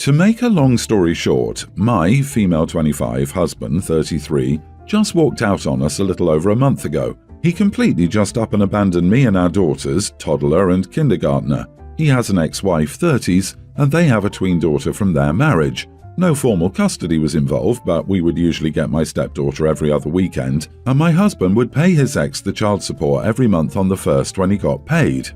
To make a long story short, my female 25 husband, 33, just walked out on us a little over a month ago. He completely just up and abandoned me and our daughters, toddler and kindergartner. He has an ex-wife, 30s, and they have a tween daughter from their marriage. No formal custody was involved, but we would usually get my stepdaughter every other weekend, and my husband would pay his ex the child support every month on the first when he got paid.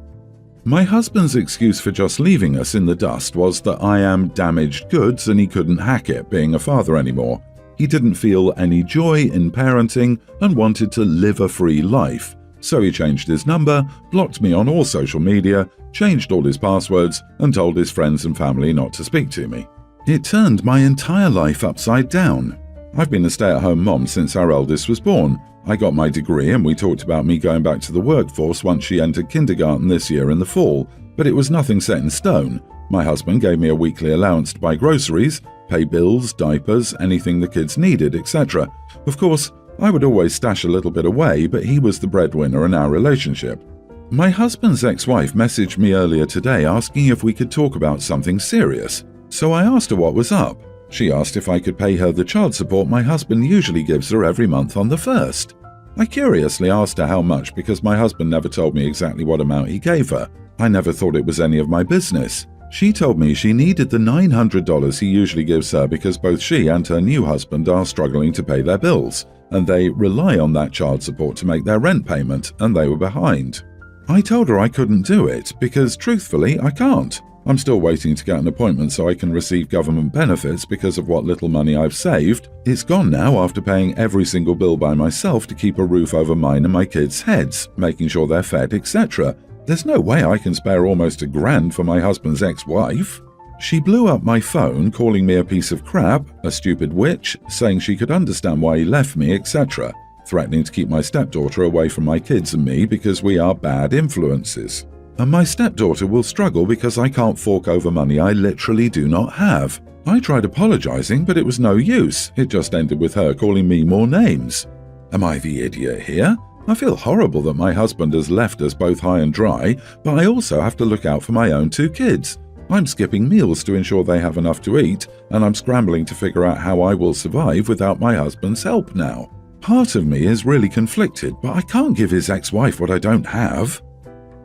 My husband's excuse for just leaving us in the dust was that I am damaged goods and he couldn't hack it being a father anymore. He didn't feel any joy in parenting and wanted to live a free life. So he changed his number, blocked me on all social media, changed all his passwords, and told his friends and family not to speak to me. It turned my entire life upside down. I've been a stay-at-home mom since our eldest was born. I got my degree and we talked about me going back to the workforce once she entered kindergarten this year in the fall, but it was nothing set in stone. My husband gave me a weekly allowance to buy groceries, pay bills, diapers, anything the kids needed, etc. Of course, I would always stash a little bit away, but he was the breadwinner in our relationship. My husband's ex-wife messaged me earlier today asking if we could talk about something serious. So I asked her what was up. She asked if I could pay her the child support my husband usually gives her every month on the first. I curiously asked her how much because my husband never told me exactly what amount he gave her. I never thought it was any of my business. She told me she needed the $900 he usually gives her because both she and her new husband are struggling to pay their bills, and they rely on that child support to make their rent payment, and they were behind. I told her I couldn't do it because, truthfully, I can't. I'm still waiting to get an appointment so I can receive government benefits because of what little money I've saved. It's gone now after paying every single bill by myself to keep a roof over mine and my kids' heads, making sure they're fed, etc. There's no way I can spare almost $1,000 for my husband's ex-wife. She blew up my phone, calling me a piece of crap, a stupid witch, saying she could understand why he left me, etc., threatening to keep my stepdaughter away from my kids and me because we are bad influences. And my stepdaughter will struggle because I can't fork over money I literally do not have. I tried apologizing, but it was no use. It just ended with her calling me more names. Am I the idiot here? I feel horrible that my husband has left us both high and dry, but I also have to look out for my own 2 kids. I'm skipping meals to ensure they have enough to eat, and I'm scrambling to figure out how I will survive without my husband's help now. Part of me is really conflicted, but I can't give his ex-wife what I don't have.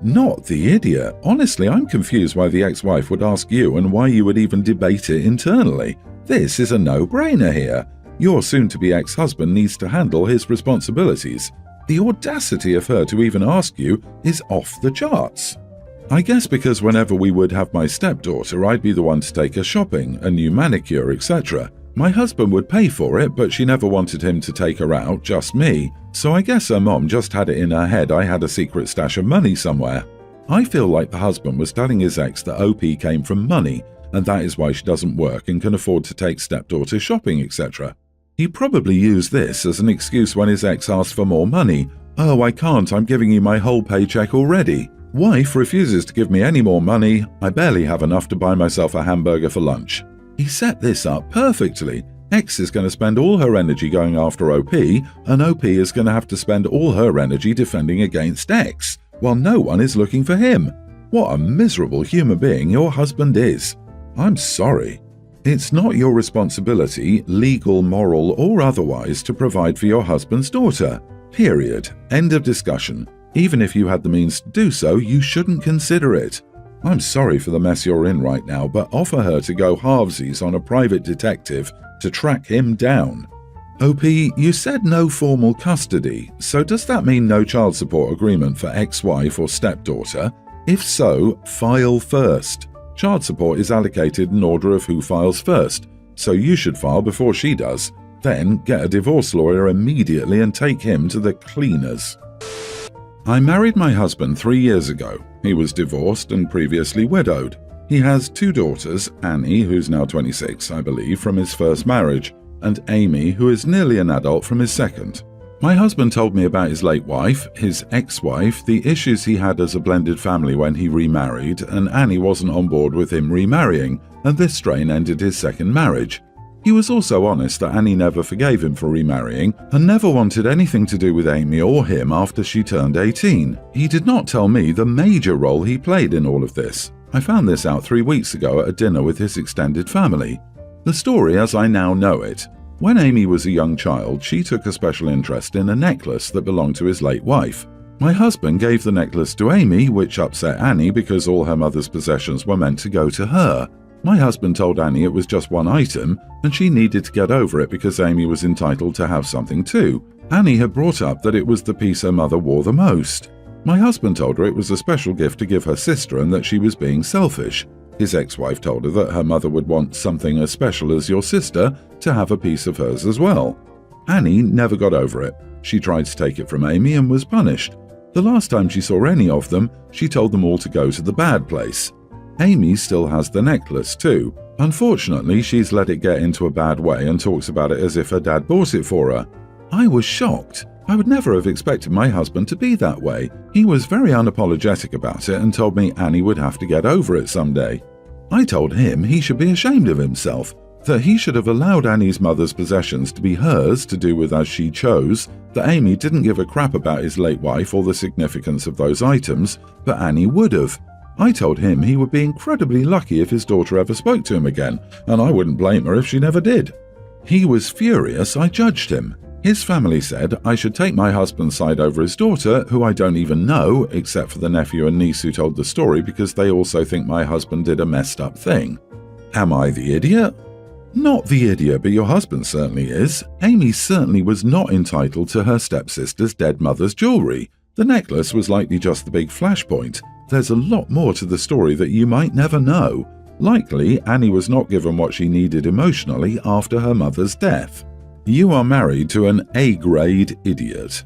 Not the idiot. Honestly, I'm confused why the ex-wife would ask you and why you would even debate it internally. This is a no-brainer here. Your soon-to-be ex-husband needs to handle his responsibilities. The audacity of her to even ask you is off the charts. I guess because whenever we would have my stepdaughter, I'd be the one to take her shopping, a new manicure, etc. My husband would pay for it, but she never wanted him to take her out, just me. So I guess her mom just had it in her head I had a secret stash of money somewhere. I feel like the husband was telling his ex that OP came from money, and that is why she doesn't work and can afford to take stepdaughter shopping, etc. He probably used this as an excuse when his ex asked for more money. Oh, I can't, I'm giving you my whole paycheck already. Wife refuses to give me any more money, I barely have enough to buy myself a hamburger for lunch. He set this up perfectly. X is going to spend all her energy going after OP, and OP is going to have to spend all her energy defending against X, while no one is looking for him. What a miserable human being your husband is. I'm sorry. It's not your responsibility, legal, moral, or otherwise, to provide for your husband's daughter. Period. End of discussion. Even if you had the means to do so, you shouldn't consider it. I'm sorry for the mess you're in right now, but offer her to go halvesies on a private detective to track him down. OP, you said no formal custody, so does that mean no child support agreement for ex-wife or stepdaughter? If so, file first. Child support is allocated in order of who files first, so you should file before she does. Then get a divorce lawyer immediately and take him to the cleaners. I married my husband 3 years ago. He was divorced and previously widowed. He has 2 daughters, Annie, who's now 26, I believe, from his first marriage, and Amy, who is nearly an adult from his second. My husband told me about his late wife, his ex-wife, the issues he had as a blended family when he remarried, and Annie wasn't on board with him remarrying, and this strain ended his second marriage. He was also honest that Annie never forgave him for remarrying and never wanted anything to do with Amy or him after she turned 18. He did not tell me the major role he played in all of this. I found this out 3 weeks ago at a dinner with his extended family. The story as I now know it. When Amy was a young child, she took a special interest in a necklace that belonged to his late wife. My husband gave the necklace to Amy, which upset Annie because all her mother's possessions were meant to go to her. My husband told Annie it was just one item, and she needed to get over it because Amy was entitled to have something too. Annie had brought up that it was the piece her mother wore the most. My husband told her it was a special gift to give her sister and that she was being selfish. His ex-wife told her that her mother would want something as special as your sister to have a piece of hers as well. Annie never got over it. She tried to take it from Amy and was punished. The last time she saw any of them, she told them all to go to the bad place. Amy still has the necklace too. Unfortunately, she's let it get into a bad way and talks about it as if her dad bought it for her. I was shocked. I would never have expected my husband to be that way. He was very unapologetic about it and told me Annie would have to get over it someday. I told him he should be ashamed of himself, that he should have allowed Annie's mother's possessions to be hers to do with as she chose, that Amy didn't give a crap about his late wife or the significance of those items, but Annie would have. I told him he would be incredibly lucky if his daughter ever spoke to him again, and I wouldn't blame her if she never did. He was furious I judged him. His family said I should take my husband's side over his daughter, who I don't even know, except for the nephew and niece who told the story because they also think my husband did a messed up thing. Am I the idiot? Not the idiot, but your husband certainly is. Amy certainly was not entitled to her stepsister's dead mother's jewelry. The necklace was likely just the big flashpoint. There's a lot more to the story that you might never know. Likely, Annie was not given what she needed emotionally after her mother's death. You are married to an A-grade idiot.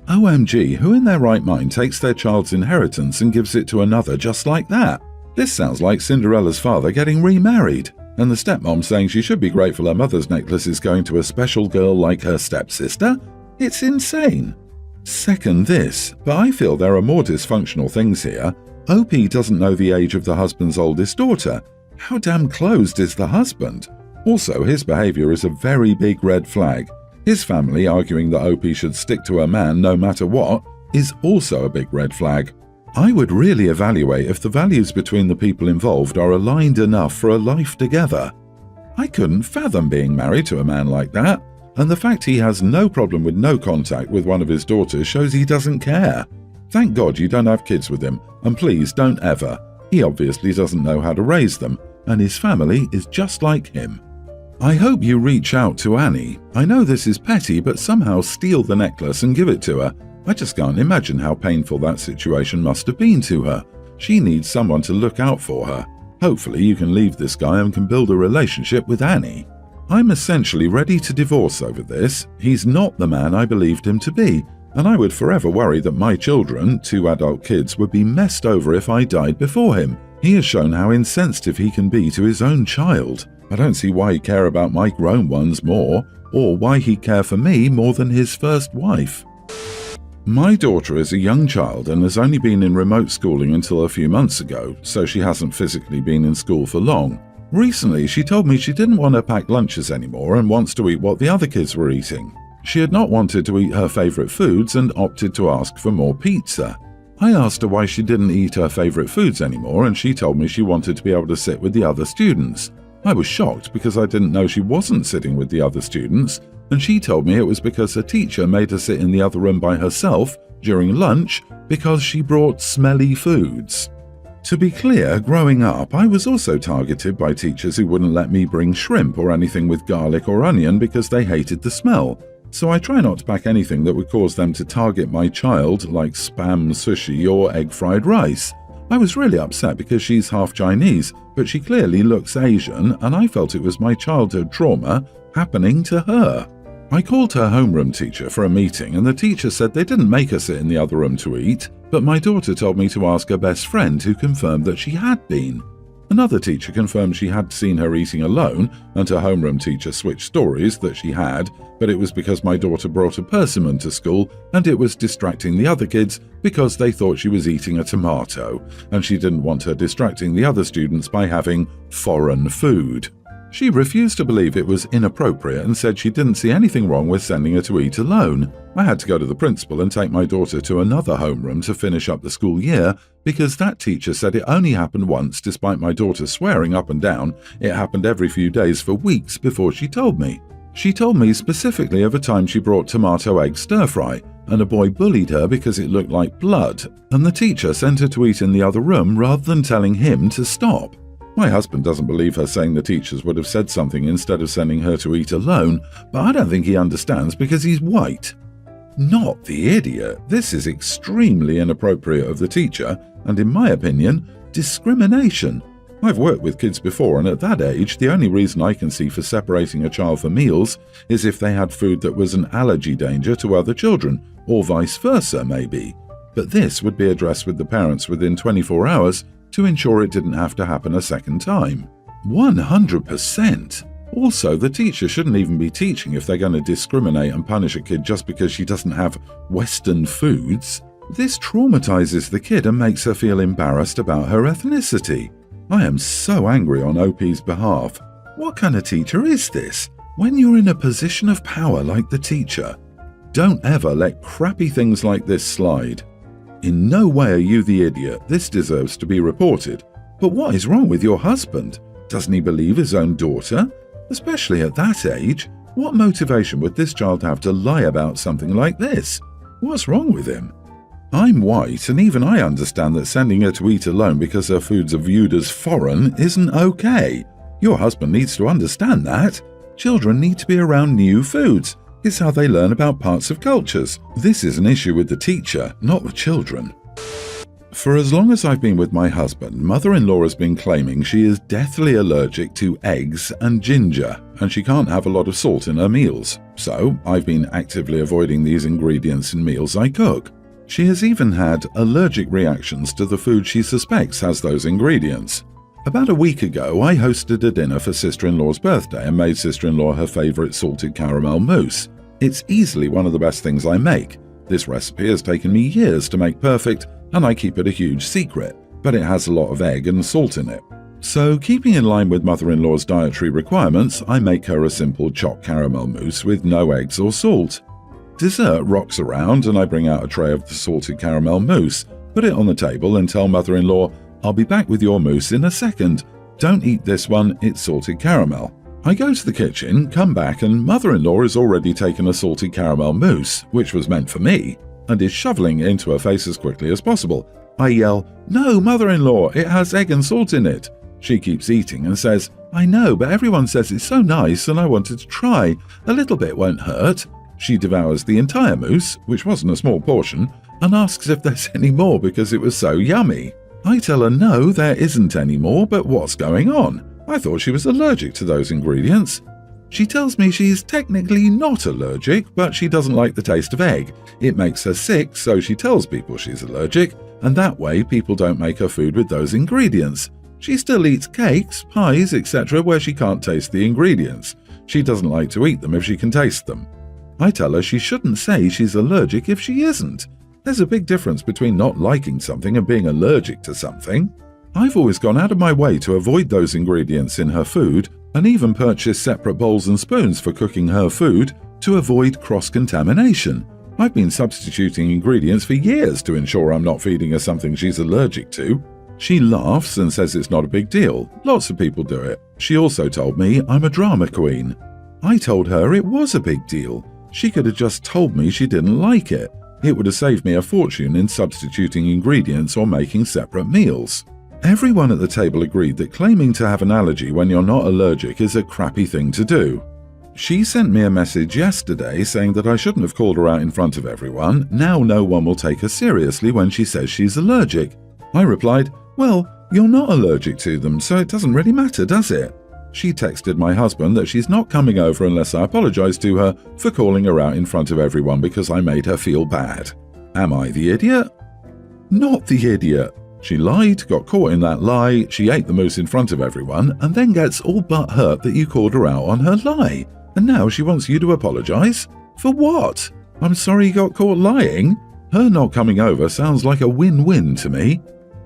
OMG, who in their right mind takes their child's inheritance and gives it to another just like that? This sounds like Cinderella's father getting remarried, and the stepmom saying she should be grateful her mother's necklace is going to a special girl like her stepsister. It's insane. Second this, but I feel there are more dysfunctional things here. OP doesn't know the age of the husband's oldest daughter. How damn closed is the husband? Also, his behavior is a very big red flag. His family arguing that OP should stick to her man no matter what is also a big red flag. I would really evaluate if the values between the people involved are aligned enough for a life together. I couldn't fathom being married to a man like that, and the fact he has no problem with no contact with one of his daughters shows he doesn't care. Thank God you don't have kids with him, and please don't ever. He obviously doesn't know how to raise them, and his family is just like him. I hope you reach out to Annie. I know this is petty, but somehow steal the necklace and give it to her. I just can't imagine how painful that situation must have been to her. She needs someone to look out for her. Hopefully you can leave this guy and can build a relationship with Annie. I'm essentially ready to divorce over this. He's not the man I believed him to be, and I would forever worry that my children, 2 adult kids, would be messed over if I died before him. He has shown how insensitive he can be to his own child. I don't see why he'd care about my grown ones more, or why he'd care for me more than his first wife. My daughter is a young child and has only been in remote schooling until a few months ago, so she hasn't physically been in school for long. Recently, she told me she didn't want to pack lunches anymore and wants to eat what the other kids were eating. She had not wanted to eat her favorite foods and opted to ask for more pizza. I asked her why she didn't eat her favorite foods anymore, and she told me she wanted to be able to sit with the other students. I was shocked because I didn't know she wasn't sitting with the other students, and she told me it was because her teacher made her sit in the other room by herself during lunch because she brought smelly foods. To be clear, growing up, I was also targeted by teachers who wouldn't let me bring shrimp or anything with garlic or onion because they hated the smell. So I try not to pack anything that would cause them to target my child, like spam sushi or egg fried rice. I was really upset because she's half Chinese, but she clearly looks Asian, and I felt it was my childhood trauma happening to her. I called her homeroom teacher for a meeting, and the teacher said they didn't make her sit in the other room to eat, but my daughter told me to ask her best friend, who confirmed that she had been. Another teacher confirmed she had seen her eating alone, and her homeroom teacher switched stories that she had, but it was because my daughter brought a persimmon to school and it was distracting the other kids because they thought she was eating a tomato, and she didn't want her distracting the other students by having foreign food. She refused to believe it was inappropriate and said she didn't see anything wrong with sending her to eat alone. I had to go to the principal and take my daughter to another homeroom to finish up the school year because that teacher said it only happened once despite my daughter swearing up and down it happened every few days for weeks before she told me. She told me specifically of a time she brought tomato egg stir-fry and a boy bullied her because it looked like blood, and the teacher sent her to eat in the other room rather than telling him to stop. My husband doesn't believe her saying the teachers would have said something instead of sending her to eat alone, but I don't think he understands because he's white. Not the idiot. This is extremely inappropriate of the teacher, and in my opinion, discrimination. I've worked with kids before, and at that age, the only reason I can see for separating a child for meals is if they had food that was an allergy danger to other children, or vice versa, maybe. But this would be addressed with the parents within 24 hours to ensure it didn't have to happen a second time. 100%! Also, the teacher shouldn't even be teaching if they're going to discriminate and punish a kid just because she doesn't have Western foods. This traumatizes the kid and makes her feel embarrassed about her ethnicity. I am so angry on OP's behalf. What kind of teacher is this? When you're in a position of power like the teacher, don't ever let crappy things like this slide. In no way are you the idiot. This deserves to be reported. But what is wrong with your husband? Doesn't he believe his own daughter? Especially at that age, what motivation would this child have to lie about something like this? What's wrong with him? I'm white, and even I understand that sending her to eat alone because her foods are viewed as foreign isn't okay. Your husband needs to understand that. Children need to be around new foods. It's how they learn about parts of cultures. This is an issue with the teacher, not the children. For as long as I've been with my husband, mother-in-law has been claiming she is deathly allergic to eggs and ginger, and she can't have a lot of salt in her meals. So I've been actively avoiding these ingredients in meals I cook. She has even had allergic reactions to the food she suspects has those ingredients. About a week ago, I hosted a dinner for sister-in-law's birthday and made sister-in-law her favorite salted caramel mousse. It's easily one of the best things I make. This recipe has taken me years to make perfect, and I keep it a huge secret, but it has a lot of egg and salt in it. So, keeping in line with mother-in-law's dietary requirements, I make her a simple chopped caramel mousse with no eggs or salt. Dessert rocks around and I bring out a tray of the salted caramel mousse, put it on the table and tell mother-in-law, "I'll be back with your mousse in a second. Don't eat this one, it's salted caramel." I go to the kitchen, come back, and mother-in-law has already taken a salted caramel mousse, which was meant for me, and is shoveling it into her face as quickly as possible. I yell, "No, mother-in-law, it has egg and salt in it." She keeps eating and says, "I know, but everyone says it's so nice and I wanted to try. A little bit won't hurt." She devours the entire mousse, which wasn't a small portion, and asks if there's any more because it was so yummy. I tell her no, there isn't any more, but what's going on? I thought she was allergic to those ingredients. She tells me she's technically not allergic, but she doesn't like the taste of egg. It makes her sick, so she tells people she's allergic, and that way people don't make her food with those ingredients. She still eats cakes, pies, etc. where she can't taste the ingredients. She doesn't like to eat them if she can taste them. I tell her she shouldn't say she's allergic if she isn't. There's a big difference between not liking something and being allergic to something. I've always gone out of my way to avoid those ingredients in her food and even purchased separate bowls and spoons for cooking her food to avoid cross-contamination. I've been substituting ingredients for years to ensure I'm not feeding her something she's allergic to. She laughs and says it's not a big deal. Lots of people do it. She also told me I'm a drama queen. I told her it was a big deal. She could have just told me she didn't like it. It would have saved me a fortune in substituting ingredients or making separate meals. Everyone at the table agreed that claiming to have an allergy when you're not allergic is a crappy thing to do. She sent me a message yesterday saying that I shouldn't have called her out in front of everyone. Now no one will take her seriously when she says she's allergic. I replied, "Well, you're not allergic to them, so it doesn't really matter, does it?" She texted my husband that she's not coming over unless I apologize to her for calling her out in front of everyone because I made her feel bad. Am I the idiot? Not the idiot. She lied, got caught in that lie, she ate the mousse in front of everyone, and then gets all but hurt that you called her out on her lie. And now she wants you to apologize? For what? I'm sorry you got caught lying? Her not coming over sounds like a win-win to me.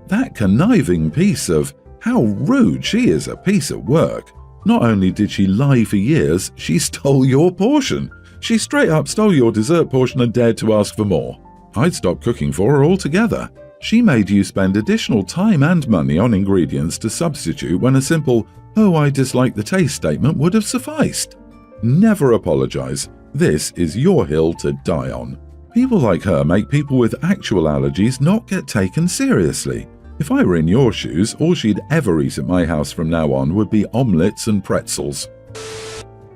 That conniving piece of... How rude, she is a piece of work. Not only did she lie for years, she stole your portion. She straight up stole your dessert portion and dared to ask for more. I'd stop cooking for her altogether. She made you spend additional time and money on ingredients to substitute when a simple, "Oh, I dislike the taste" statement would have sufficed. Never apologize. This is your hill to die on. People like her make people with actual allergies not get taken seriously. If I were in your shoes, all she'd ever eat at my house from now on would be omelets and pretzels.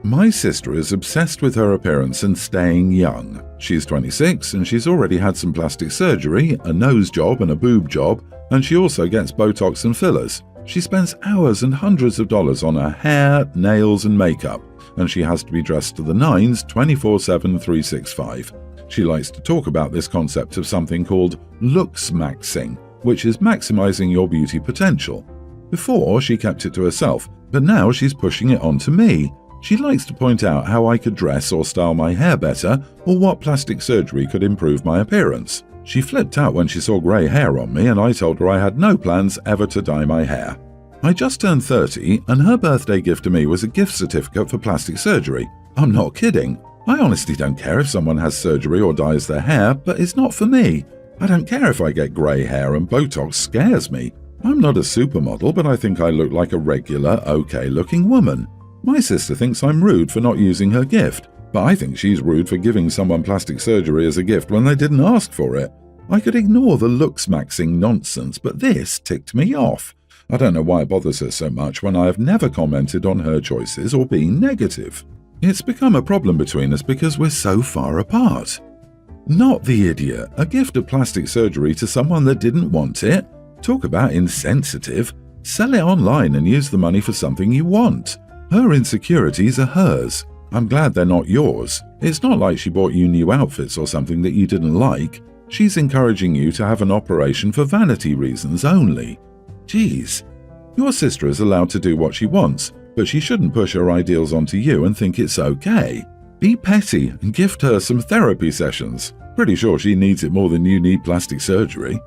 My sister is obsessed with her appearance and staying young. She's 26 and she's already had some plastic surgery, a nose job and a boob job, and she also gets Botox and fillers. She spends hours and hundreds of dollars on her hair, nails and makeup, and she has to be dressed to the nines 24/7, 365. She likes to talk about this concept of something called looks maxing, which is maximizing your beauty potential. Before, she kept it to herself, but now she's pushing it onto me. She likes to point out how I could dress or style my hair better, or what plastic surgery could improve my appearance. She flipped out when she saw grey hair on me, and I told her I had no plans ever to dye my hair. I just turned 30, and her birthday gift to me was a gift certificate for plastic surgery. I'm not kidding. I honestly don't care if someone has surgery or dyes their hair, but it's not for me. I don't care if I get grey hair, and Botox scares me. I'm not a supermodel, but I think I look like a regular, okay-looking woman. My sister thinks I'm rude for not using her gift, but I think she's rude for giving someone plastic surgery as a gift when they didn't ask for it. I could ignore the looks-maxing nonsense, but this ticked me off. I don't know why it bothers her so much when I have never commented on her choices or been negative. It's become a problem between us because we're so far apart. Not the idiot. A gift of plastic surgery to someone that didn't want it? Talk about insensitive. Sell it online and use the money for something you want. Her insecurities are hers. I'm glad they're not yours. It's not like she bought you new outfits or something that you didn't like. She's encouraging you to have an operation for vanity reasons only. Jeez. Your sister is allowed to do what she wants, but she shouldn't push her ideals onto you and think it's okay. Be petty and gift her some therapy sessions. Pretty sure she needs it more than you need plastic surgery.